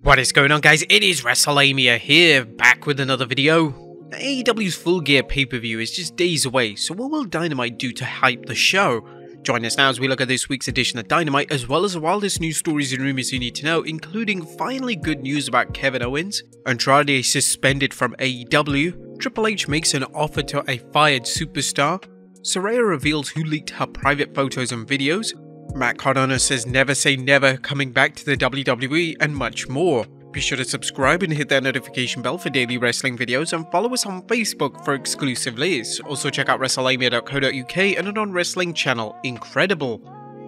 What is going on, guys? It is Wrestlelamia here, back with another video. AEW's Full Gear pay-per-view is just days away, so what will Dynamite do to hype the show? Join us now as we look at this week's edition of Dynamite, as well as the wildest news stories and rumors you need to know, including finally good news about Kevin Owens, Andrade suspended from AEW, Triple H makes an offer to a fired superstar, Saraya reveals who leaked her private photos and videos, Cardona says never say never coming back to the WWE, and much more. Be sure to subscribe and hit that notification bell for daily wrestling videos, and follow us on Facebook for exclusive lists. Also check out Wrestlelamia.co.uk and an on-wrestling channel, Incredible.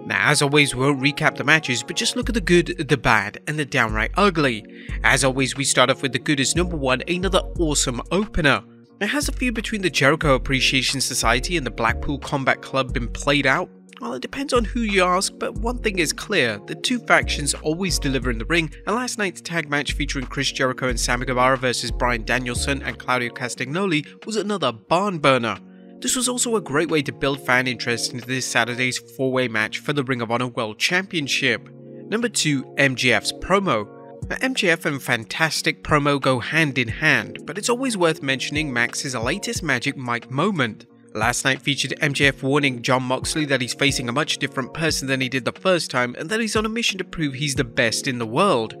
Now, as always, we won't recap the matches, but just look at the good, the bad, and the downright ugly. As always, we start off with the good as number 1, another awesome opener. Now, has a feud between the Jericho Appreciation Society and the Blackpool Combat Club been played out? Well, it depends on who you ask, but one thing is clear, the two factions always deliver in the ring, and last night's tag match featuring Chris Jericho and Sammy Guevara versus Bryan Danielson and Claudio Castagnoli was another barn burner. This was also a great way to build fan interest into this Saturday's 4-way match for the Ring of Honor World Championship. Number 2, MJF's promo. Now, MJF and Fantastic promo go hand in hand, but it's always worth mentioning Max's latest Magic Mike moment. Last night featured MJF warning Jon Moxley that he's facing a much different person than he did the first time, and that he's on a mission to prove he's the best in the world.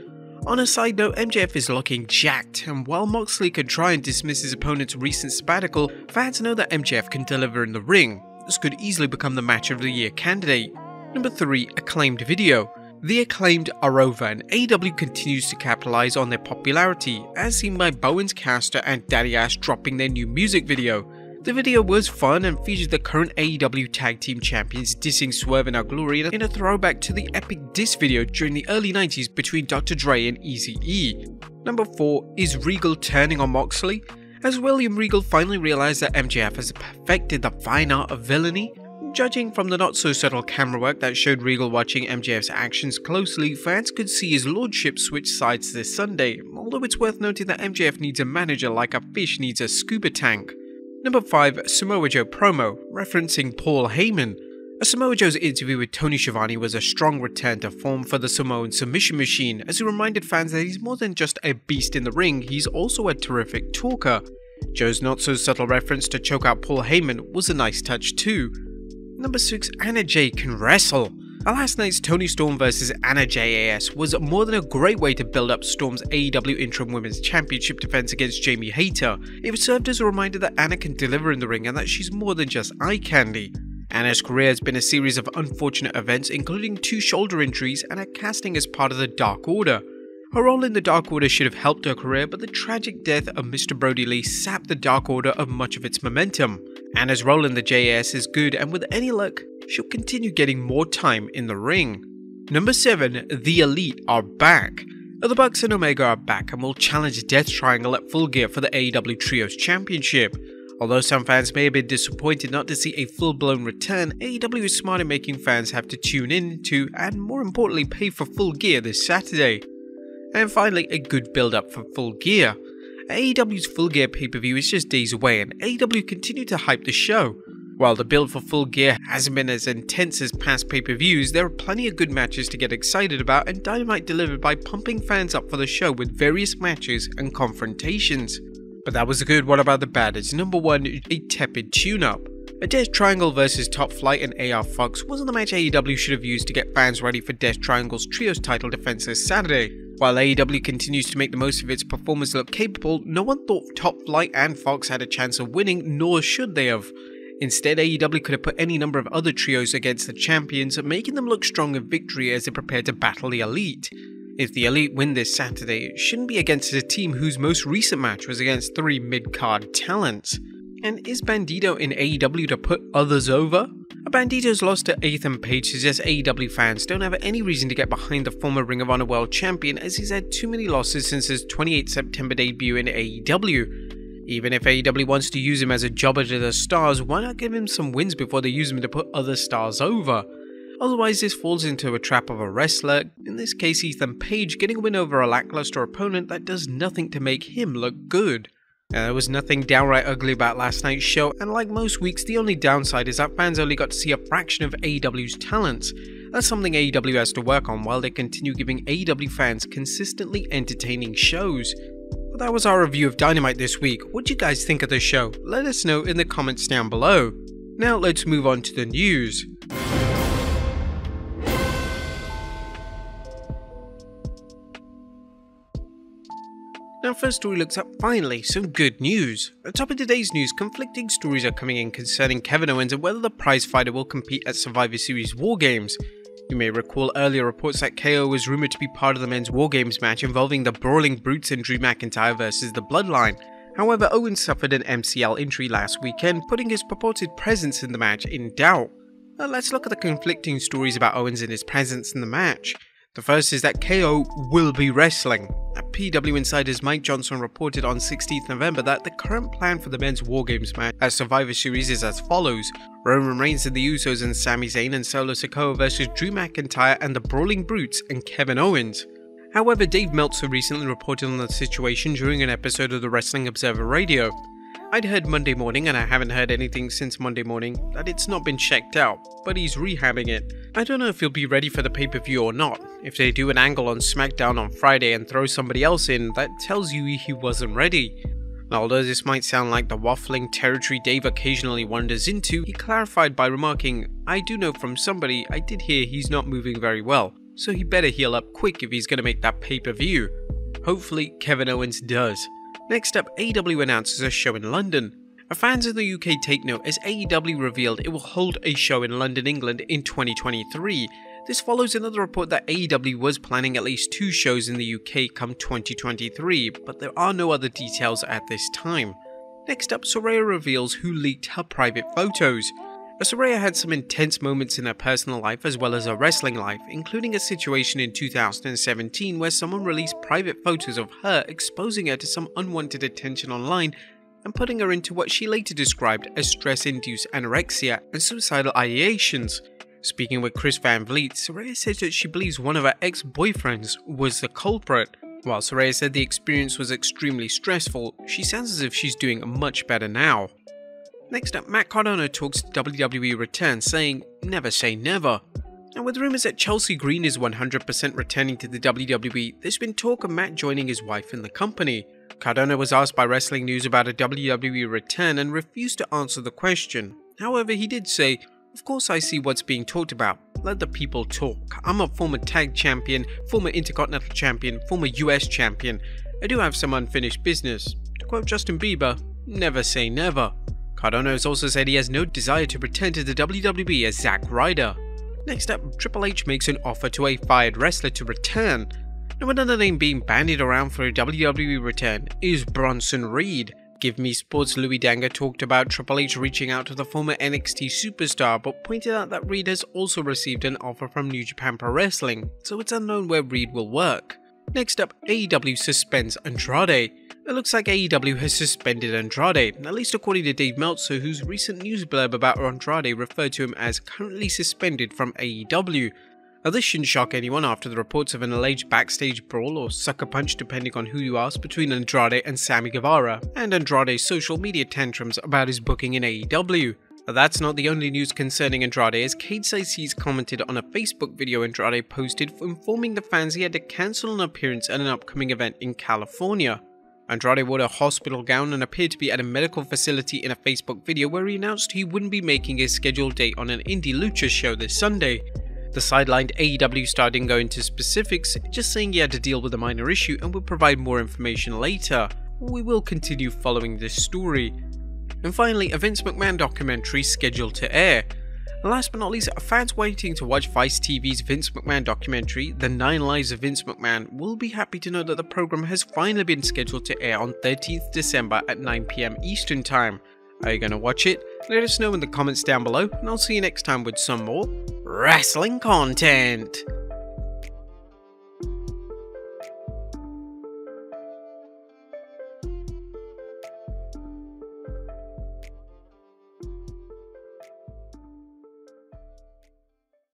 On a side note, MJF is looking jacked, and while Moxley can try and dismiss his opponent's recent sabbatical, fans know that MJF can deliver in the ring. This could easily become the match of the year candidate. Number 3, acclaimed video. The Acclaimed are over, and AEW continues to capitalize on their popularity, as seen by Bowen's Caster and Daddy Ass dropping their new music video. The video was fun and featured the current AEW Tag Team Champions dissing Swerve and Our Glory in a throwback to the epic diss video during the early 90s between Dr. Dre and Eazy-E. Number 4 is Regal turning on Moxley. As William Regal finally realized that MJF has perfected the fine art of villainy. Judging from the not-so-subtle camera work that showed Regal watching MJF's actions closely, fans could see his lordship switch sides this Sunday, although it's worth noting that MJF needs a manager like a fish needs a scuba tank. Number 5, Samoa Joe promo, referencing Paul Heyman. Samoa Joe's interview with Tony Schiavone was a strong return to form for the Samoan submission machine, as he reminded fans that he's more than just a beast in the ring, he's also a terrific talker. Joe's not-so-subtle reference to choke out Paul Heyman was a nice touch too. Number 6, Anna Jay can wrestle. Last night's Toni Storm vs Anna Jay was more than a great way to build up Storm's AEW Interim Women's Championship defense against Jamie Hayter. It served as a reminder that Anna can deliver in the ring and that she's more than just eye candy. Anna's career has been a series of unfortunate events, including 2 shoulder injuries and a casting as part of the Dark Order. Her role in the Dark Order should have helped her career, but the tragic death of Mr. Brody Lee sapped the Dark Order of much of its momentum. Anna's role in the JAS is good, and with any luck, she'll continue getting more time in the ring. Number 7, The Elite are back. The Bucks and Omega are back and will challenge Death Triangle at Full Gear for the AEW Trios Championship. Although some fans may have been disappointed not to see a full-blown return, AEW is smart in making fans have to tune in to, and more importantly, pay for Full Gear this Saturday. And finally, a good build-up for Full Gear. AEW's Full Gear pay-per-view is just days away, and AEW continue to hype the show. While the build for Full Gear hasn't been as intense as past pay-per-views, there are plenty of good matches to get excited about, and Dynamite delivered by pumping fans up for the show with various matches and confrontations. But that was the good. What about the bad? It's number 1, a tepid tune-up. A Death Triangle vs Top Flight and AR Fox wasn't the match AEW should have used to get fans ready for Death Triangle's Trios title defense this Saturday. While AEW continues to make the most of its performers look capable, no one thought Top Flight and Fox had a chance of winning, nor should they have. Instead, AEW could have put any number of other trios against the champions, making them look strong in victory as they prepare to battle the Elite. If the Elite win this Saturday, it shouldn't be against a team whose most recent match was against 3 mid-card talents. And is Bandito in AEW to put others over? Bandito's loss to Ethan Page suggests AEW fans don't have any reason to get behind the former Ring of Honor World Champion, as he's had too many losses since his 28 September debut in AEW. Even if AEW wants to use him as a jobber to the stars, why not give him some wins before they use him to put other stars over? Otherwise, this falls into a trap of a wrestler, in this case Ethan Page, getting a win over a lackluster opponent that does nothing to make him look good. Now, there was nothing downright ugly about last night's show, and like most weeks, the only downside is that fans only got to see a fraction of AEW's talents. That's something AEW has to work on while they continue giving AEW fans consistently entertaining shows. But that was our review of Dynamite this week. What do you guys think of the show? Let us know in the comments down below. Now let's move on to the news. Now first story looks up, finally, some good news. At the top of today's news, conflicting stories are coming in concerning Kevin Owens and whether the prize fighter will compete at Survivor Series War Games. You may recall earlier reports that KO was rumoured to be part of the men's War Games match involving the Brawling Brutes and Drew McIntyre versus the Bloodline. However, Owens suffered an MCL injury last weekend, putting his purported presence in the match in doubt. Now let's look at the conflicting stories about Owens and his presence in the match. The first is that KO will be wrestling. PW Insider's Mike Johnson reported on 16th November that the current plan for the men's War Games match at Survivor Series is as follows: Roman Reigns and the Usos and Sami Zayn and Solo Sikoa versus Drew McIntyre and the Brawling Brutes and Kevin Owens. However, Dave Meltzer recently reported on the situation during an episode of the Wrestling Observer Radio. I'd heard Monday morning, and I haven't heard anything since Monday morning, that it's not been checked out, but he's rehabbing it. I don't know if he'll be ready for the pay-per-view or not. If they do an angle on SmackDown on Friday and throw somebody else in, that tells you he wasn't ready. Although this might sound like the waffling territory Dave occasionally wanders into, he clarified by remarking, "I do know from somebody, I did hear he's not moving very well, so he better heal up quick if he's going to make that pay-per-view." Hopefully Kevin Owens does. Next up, AEW announces a show in London. Fans in the UK take note as AEW revealed it will hold a show in London, England in 2023. This follows another report that AEW was planning at least 2 shows in the UK come 2023, but there are no other details at this time. Next up, Saraya reveals who leaked her private photos. Saraya had some intense moments in her personal life as well as her wrestling life, including a situation in 2017 where someone released private photos of her exposing her to some unwanted attention online and putting her into what she later described as stress-induced anorexia and suicidal ideations. Speaking with Chris Van Vliet, Saraya says that she believes one of her ex-boyfriends was the culprit. While Saraya said the experience was extremely stressful, she sounds as if she's doing much better now. Next up, Matt Cardona talks WWE return, saying, "Never say never." And with rumours that Chelsea Green is 100% returning to the WWE, there's been talk of Matt joining his wife in the company. Cardona was asked by Wrestling News about a WWE return and refused to answer the question. However, he did say, "Of course I see what's being talked about. Let the people talk. I'm a former tag champion, former Intercontinental champion, former US champion. I do have some unfinished business. To quote Justin Bieber, never say never." Cardona has also said he has no desire to return to the WWE as Zack Ryder. Next up, Triple H makes an offer to a fired wrestler to return. Now another name being bandied around for a WWE return is Bronson Reed. Give Me Sports' Louis Danger talked about Triple H reaching out to the former NXT superstar, but pointed out that Reed has also received an offer from New Japan Pro Wrestling, so it's unknown where Reed will work. Next up, AEW suspends Andrade. It looks like AEW has suspended Andrade, at least according to Dave Meltzer, whose recent news blurb about Andrade referred to him as currently suspended from AEW. Now this shouldn't shock anyone after the reports of an alleged backstage brawl or sucker punch depending on who you ask between Andrade and Sammy Guevara, and Andrade's social media tantrums about his booking in AEW. But that's not the only news concerning Andrade, as Cade Saisis commented on a Facebook video Andrade posted informing the fans he had to cancel an appearance at an upcoming event in California. Andrade wore a hospital gown and appeared to be at a medical facility in a Facebook video where he announced he wouldn't be making his scheduled date on an indie lucha show this Sunday. The sidelined AEW star didn't go into specifics, just saying he had to deal with a minor issue and would provide more information later. We will continue following this story. And finally, a Vince McMahon documentary scheduled to air. Last but not least, fans waiting to watch Vice TV's Vince McMahon documentary, The 9 Lives of Vince McMahon, will be happy to know that the program has finally been scheduled to air on 13th December at 9 PM Eastern Time. Are you going to watch it? Let us know in the comments down below, and I'll see you next time with some more wrestling content.